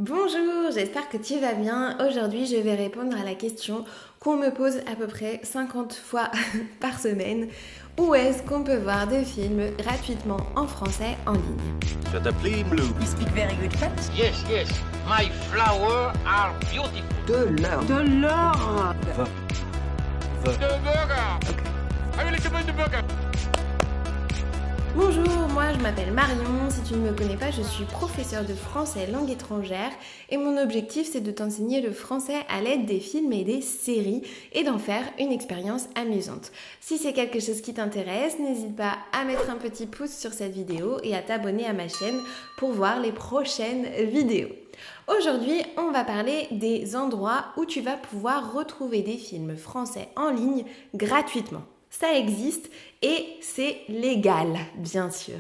Bonjour, j'espère que tu vas bien. Aujourd'hui, je vais répondre à la question qu'on me pose à peu près 50 fois par semaine. Où est-ce qu'on peut voir des films gratuitement en français en ligne? Je t'appelle Blue. You speak very good French. Yes, yes. My flowers are beautiful. De l'or. De l'or. The burger. I will recommend the burger. Bonjour, moi je m'appelle Marion, si tu ne me connais pas, je suis professeure de français langue étrangère et mon objectif c'est de t'enseigner le français à l'aide des films et des séries et d'en faire une expérience amusante. Si c'est quelque chose qui t'intéresse, n'hésite pas à mettre un petit pouce sur cette vidéo et à t'abonner à ma chaîne pour voir les prochaines vidéos. Aujourd'hui, on va parler des endroits où tu vas pouvoir retrouver des films français en ligne gratuitement. Ça existe et c'est légal, bien sûr.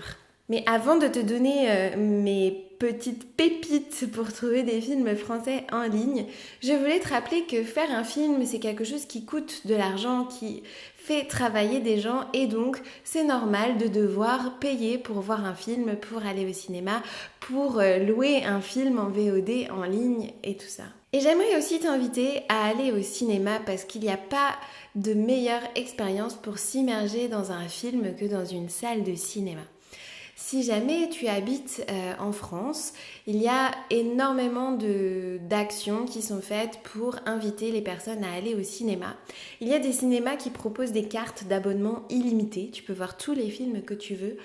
Mais avant de te donner mes petites pépites pour trouver des films français en ligne, je voulais te rappeler que faire un film, c'est quelque chose qui coûte de l'argent, qui fait travailler des gens et donc c'est normal de devoir payer pour voir un film, pour aller au cinéma, pour louer un film en VOD en ligne et tout ça. Et j'aimerais aussi t'inviter à aller au cinéma parce qu'il n'y a pas de meilleure expérience pour s'immerger dans un film que dans une salle de cinéma. Si jamais tu habites en France, il y a énormément d'actions qui sont faites pour inviter les personnes à aller au cinéma. Il y a des cinémas qui proposent des cartes d'abonnement illimitées. Tu peux voir tous les films que tu veux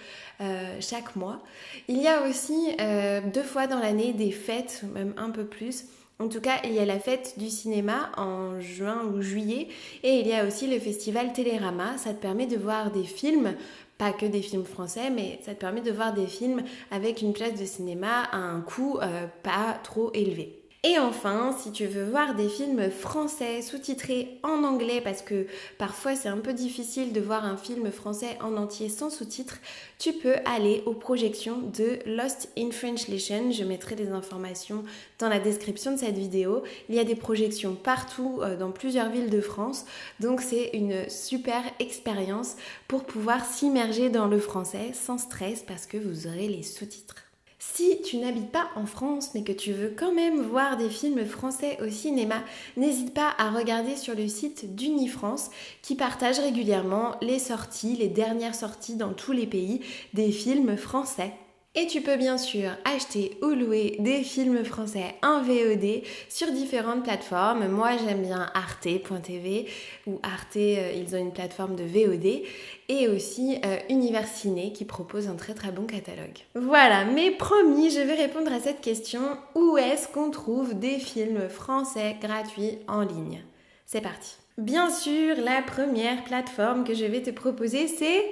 chaque mois. Il y a aussi 2 fois dans l'année des fêtes, même un peu plus. En tout cas, il y a la fête du cinéma en juin ou juillet et il y a aussi le festival Télérama. Ça te permet de voir des films, pas que des films français, mais ça te permet de voir des films avec une place de cinéma à un coût pas trop élevé. Et enfin, si tu veux voir des films français sous-titrés en anglais, parce que parfois c'est un peu difficile de voir un film français en entier sans sous-titres, tu peux aller aux projections de Lost in Translation. Je mettrai des informations dans la description de cette vidéo. Il y a des projections partout dans plusieurs villes de France, donc c'est une super expérience pour pouvoir s'immerger dans le français sans stress parce que vous aurez les sous-titres. Si tu n'habites pas en France mais que tu veux quand même voir des films français au cinéma, n'hésite pas à regarder sur le site d'Unifrance qui partage régulièrement les sorties, les dernières sorties dans tous les pays des films français. Et tu peux bien sûr acheter ou louer des films français en VOD sur différentes plateformes. Moi j'aime bien arte.tv ou Arte, ils ont une plateforme de VOD et aussi Univers Ciné qui propose un très très bon catalogue. Voilà, mais promis, je vais répondre à cette question. Où est-ce qu'on trouve des films français gratuits en ligne? C'est parti. Bien sûr, la première plateforme que je vais te proposer c'est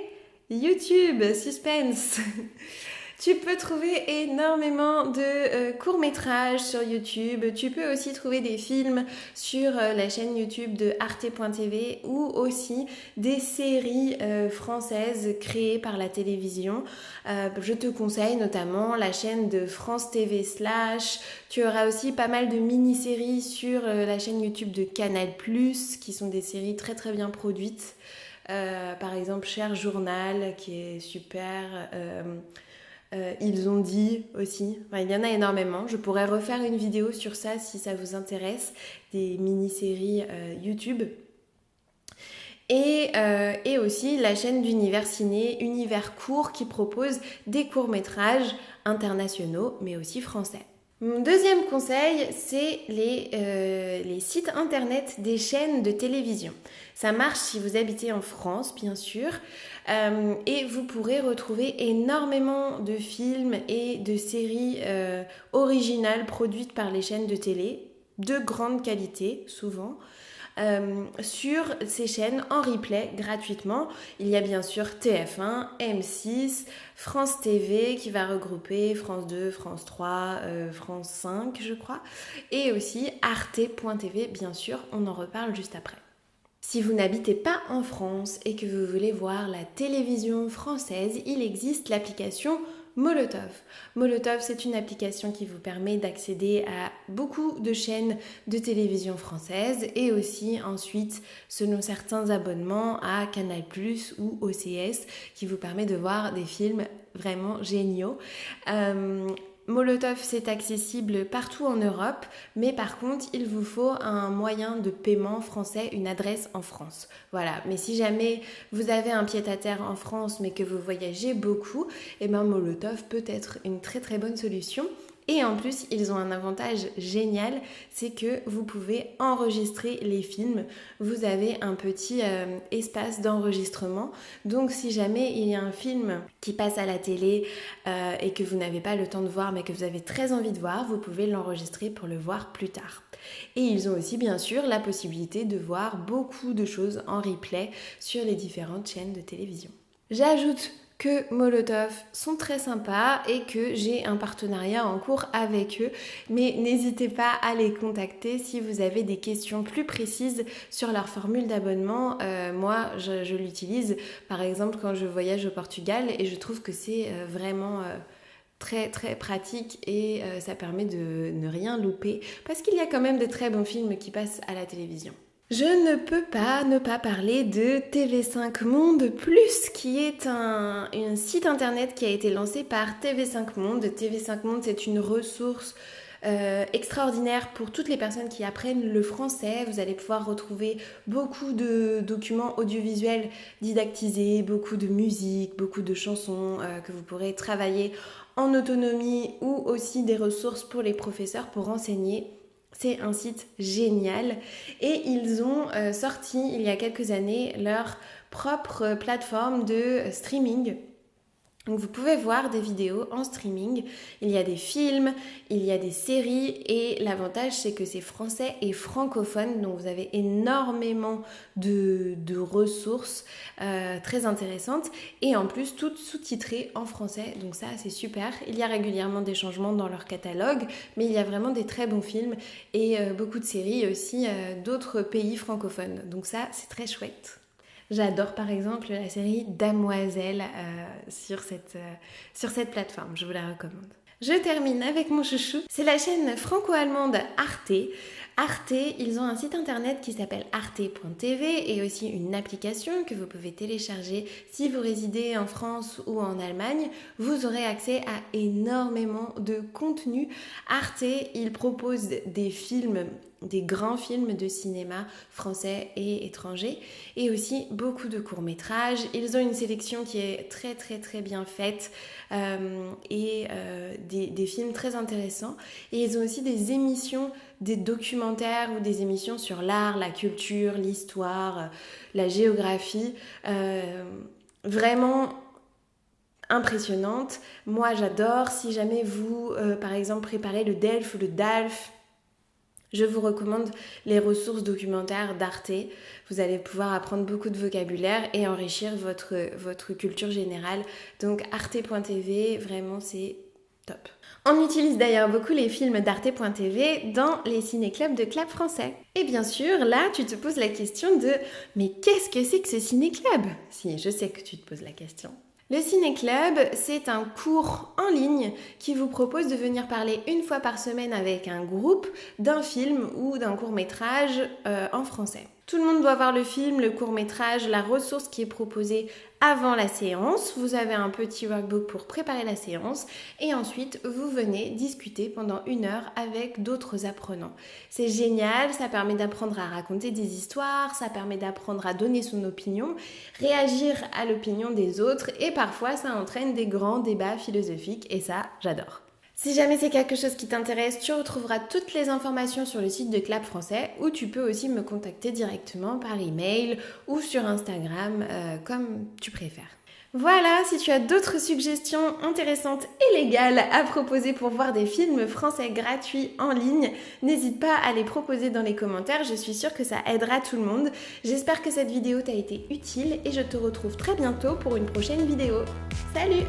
YouTube, suspense. Tu peux trouver énormément de courts-métrages sur YouTube. Tu peux aussi trouver des films sur la chaîne YouTube de arte.tv ou aussi des séries françaises créées par la télévision. Je te conseille notamment la chaîne de France TV Slash. Tu auras aussi pas mal de mini-séries sur la chaîne YouTube de Canal+, qui sont des séries très très bien produites. Par exemple, Cher Journal, qui est super... Ils ont dit aussi, enfin, il y en a énormément. Je pourrais refaire une vidéo sur ça si ça vous intéresse, des mini-séries YouTube. Et aussi la chaîne d'Univers Ciné, Univers Court, qui propose des courts-métrages internationaux, mais aussi français. Mon deuxième conseil, c'est les sites internet des chaînes de télévision. Ça marche si vous habitez en France, bien sûr, et vous pourrez retrouver énormément de films et de séries originales produites par les chaînes de télé, de grande qualité, souvent. Sur ces chaînes en replay gratuitement. Il y a bien sûr TF1, M6, France TV qui va regrouper France 2, France 3, France 5 je crois, et aussi arte.tv bien sûr, on en reparle juste après. Si vous n'habitez pas en France et que vous voulez voir la télévision française, il existe l'application Molotov. Molotov, c'est une application qui vous permet d'accéder à beaucoup de chaînes de télévision françaises et aussi ensuite, selon certains abonnements, à Canal+ ou OCS qui vous permet de voir des films vraiment géniaux. Molotov, c'est accessible partout en Europe, mais par contre, il vous faut un moyen de paiement français, une adresse en France. Voilà, mais si jamais vous avez un pied-à-terre en France, mais que vous voyagez beaucoup, eh ben Molotov peut être une très très bonne solution. Et en plus, ils ont un avantage génial, c'est que vous pouvez enregistrer les films. Vous avez un petit espace d'enregistrement. Donc si jamais il y a un film qui passe à la télé et que vous n'avez pas le temps de voir, mais que vous avez très envie de voir, vous pouvez l'enregistrer pour le voir plus tard. Et ils ont aussi bien sûr la possibilité de voir beaucoup de choses en replay sur les différentes chaînes de télévision. J'ajoute que Molotov sont très sympas et que j'ai un partenariat en cours avec eux, mais n'hésitez pas à les contacter si vous avez des questions plus précises sur leur formule d'abonnement. Moi, je l'utilise par exemple quand je voyage au Portugal et je trouve que c'est vraiment très très pratique et ça permet de ne rien louper parce qu'il y a quand même de très bons films qui passent à la télévision. Je ne peux pas ne pas parler de TV5 Monde Plus, qui est un site internet qui a été lancé par TV5 Monde. TV5 Monde, c'est une ressource extraordinaire pour toutes les personnes qui apprennent le français. Vous allez pouvoir retrouver beaucoup de documents audiovisuels didactisés, beaucoup de musique, beaucoup de chansons que vous pourrez travailler en autonomie ou aussi des ressources pour les professeurs pour enseigner. C'est un site génial et ils ont sorti il y a quelques années leur propre plateforme de streaming. Donc vous pouvez voir des vidéos en streaming, il y a des films, il y a des séries et l'avantage c'est que c'est français et francophone, donc vous avez énormément de ressources très intéressantes et en plus toutes sous-titrées en français, donc ça c'est super. Il y a régulièrement des changements dans leur catalogue, mais il y a vraiment des très bons films et beaucoup de séries aussi d'autres pays francophones, donc ça c'est très chouette. J'adore par exemple la série Damoiselle sur cette plateforme, je vous la recommande. Je termine avec mon chouchou, c'est la chaîne franco-allemande Arte. Arte, ils ont un site internet qui s'appelle arte.tv et aussi une application que vous pouvez télécharger si vous résidez en France ou en Allemagne. Vous aurez accès à énormément de contenu. Arte, ils proposent des films, des grands films de cinéma français et étrangers et aussi beaucoup de courts-métrages. Ils ont une sélection qui est très très très bien faite et des films très intéressants. Et ils ont aussi des émissions, des documentaires ou des émissions sur l'art, la culture, l'histoire, la géographie. Vraiment impressionnante. Moi j'adore. Si jamais vous, par exemple, préparez le DELF ou le DALF, je vous recommande les ressources documentaires d'Arte. Vous allez pouvoir apprendre beaucoup de vocabulaire et enrichir votre culture générale. Donc arte.tv, vraiment c'est top. On utilise d'ailleurs beaucoup les films d'arte.tv dans les ciné-clubs de Clap Français. Et bien sûr, là, tu te poses la question de « Mais qu'est-ce que c'est que ce ciné-club ?» Si, je sais que tu te poses la question. Le ciné-club, c'est un cours en ligne qui vous propose de venir parler une fois par semaine avec un groupe d'un film ou d'un court-métrage en français. Tout le monde doit voir le film, le court-métrage, la ressource qui est proposée avant la séance. Vous avez un petit workbook pour préparer la séance et ensuite vous venez discuter pendant 1 heure avec d'autres apprenants. C'est génial, ça permet d'apprendre à raconter des histoires, ça permet d'apprendre à donner son opinion, réagir à l'opinion des autres et parfois ça entraîne des grands débats philosophiques et ça, j'adore. Si jamais c'est quelque chose qui t'intéresse, tu retrouveras toutes les informations sur le site de Clap Français ou tu peux aussi me contacter directement par email ou sur Instagram, comme tu préfères. Voilà, si tu as d'autres suggestions intéressantes et légales à proposer pour voir des films français gratuits en ligne, n'hésite pas à les proposer dans les commentaires, je suis sûre que ça aidera tout le monde. J'espère que cette vidéo t'a été utile et je te retrouve très bientôt pour une prochaine vidéo. Salut!